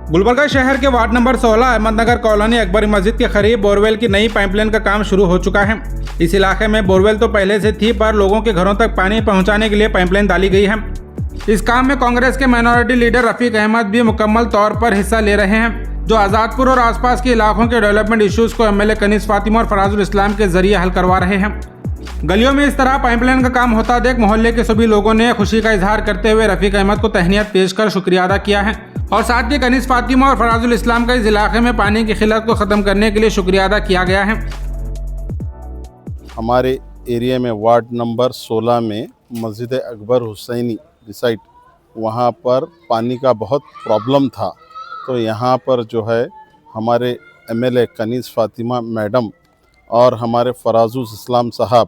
गुलबर्गा शहर के ward number 16 Ahmednagar colony Akbari मस्जिद के करीब बोरवेल की नई पाइपलाइन का काम शुरू हो चुका है। इस इलाके में बोरवेल तो पहले से थी, पर लोगों के घरों तक पानी पहुंचाने के लिए पाइपलाइन डाली गई है। इस काम में कांग्रेस के माइनॉरिटी लीडर रफीक अहमद भी मुकम्मल तौर पर हिस्सा ले रहे हैं, जो आज़ादपुर और आसपास के इलाकों के डेवलपमेंट इश्यूज को एमएलए कनीज फातिमा और फराजुल इस्लाम के जरिए हल करवा रहे हैं। गलियों में इस तरह पाइपलाइन का काम होता देख मोहल्ले के सभी लोगों ने खुशी का इजहार करते हुए रफीक अहमद को तहनीत पेश कर शुक्रिया अदा किया है और साथ ही कनीज फातिमा और फराजुल इस्लाम का इस इलाके में पानी की किल्लत को ख़त्म करने के लिए शुक्रिया अदा किया गया है। हमारे एरिया में वार्ड नंबर 16 में मस्जिद अकबर हुसैनी डिसाइड वहाँ पर पानी का बहुत प्रॉब्लम था, तो यहाँ पर जो है हमारे एमएलए कनीज फातिमा मैडम और हमारे फराजुल इस्लाम साहब,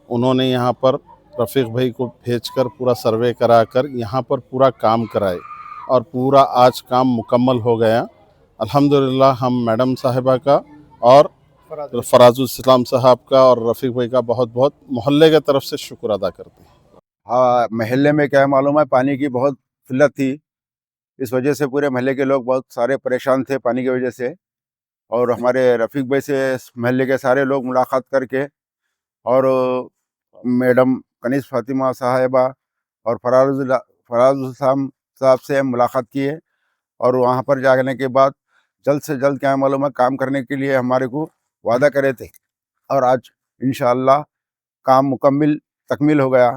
उन्होंने यहाँ पर रफ़ीक भाई को भेजकर पूरा सर्वे कराकर यहाँ पर पूरा काम कराए और पूरा आज काम मुकम्मल हो गया। अल्हम्दुलिल्लाह हम मैडम साहिबा का और फराजुल इस्लाम साहब का और रफ़ीक भाई का बहुत बहुत मोहल्ले की तरफ से शुक्र अदा करते हैं। हाँ, महल्ले में क्या मालूम है, पानी की बहुत किल्लत थी। इस वजह से पूरे महल्ले के लोग बहुत सारे परेशान थे पानी की वजह से, और हमारे रफ़ीक भाई से महल्ले के सारे लोग मुलाकात करके और मैडम कनीज फातिमा साहिबा और फराजुल इस्लाम साहब से मुलाकात किए और वहाँ पर जाने के बाद जल्द से जल्द क्या मालूम है काम करने के लिए हमारे को वादा करे थे, और आज इंशाअल्लाह काम तकमील हो गया।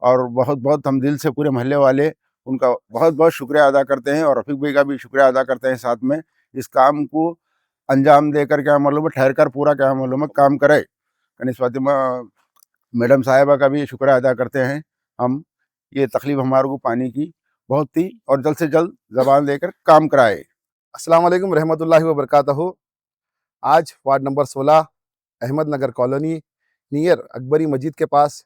और बहुत बहुत हम दिल से पूरे महल्ले वाले उनका बहुत बहुत शुक्रिया अदा करते हैं और रफ़ीक भाई का भी शुक्रिया अदा करते हैं। साथ में इस काम को अंजाम देकर क्या मालूम है ठहर कर पूरा क्या मालूम है काम करे। कनीज फातिमा मैडम साहिबा का भी शुक्रिया अदा करते हैं हम। ये तकलीफ़ हमारे को पानी की बहुत थी और जल्द से जल्द ज़बान देकर काम कराए। अस्सलाम वालेकुम रहमतुल्लाहि व बरकातहू। आज ward number 16 Ahmednagar colony near Akbari मस्जिद के पास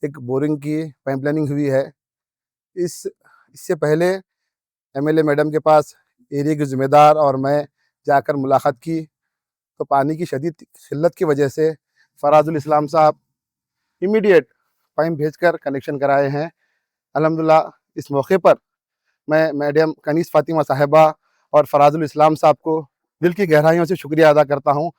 एक बोरिंग की पाइपलाइनिंग हुई है। इससे पहले एमएलए मैडम के पास एरिया के ज़िम्मेदार और मैं जाकर मुलाकात की, तो पानी की शदीद किल्लत की वजह से फराजुल इस्लाम साहब इमीडिएट पाइप भेजकर कनेक्शन कराए हैं। अल्हम्दुलिल्लाह इस मौके पर मैं मैडम कनीज फातिमा साहिबा और फराजुल इस्लाम साहब को दिल की गहराइयों से शुक्रिया अदा करता हूँ।